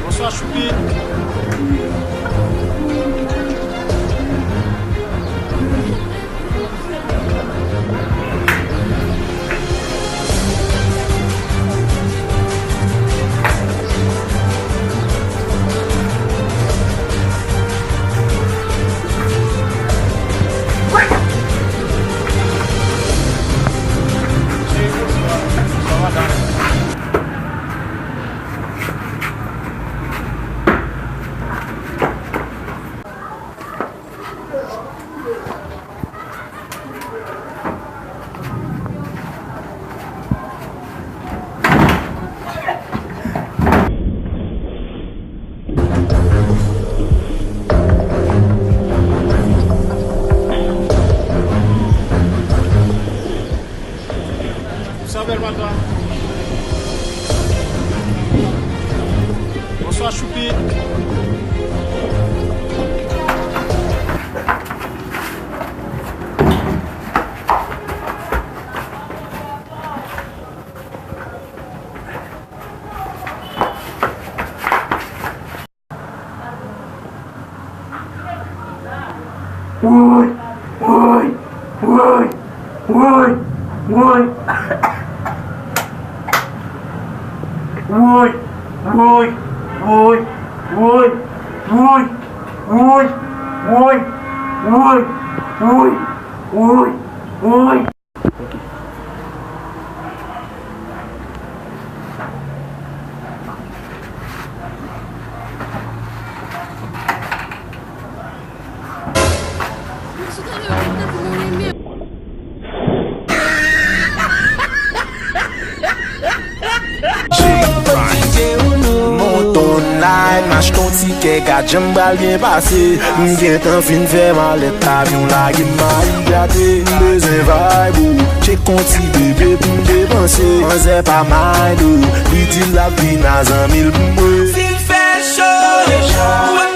Bonsoir Choupi. Bonsoir Choupi. Oi, oi, oi, oi, oi. Oi, oi, oi, oi, oi, oi, oi, oi, oi, oi, oi. Mach ton ticket, ka jambal bien passé. M'gen tan fin fè malet avion la gen ma gâté. Besoin vibe, check konti bébé pou m'depanser. On zè pas mind, lui dit la vie n'a 100 000 pour moi. S'il fait chaud,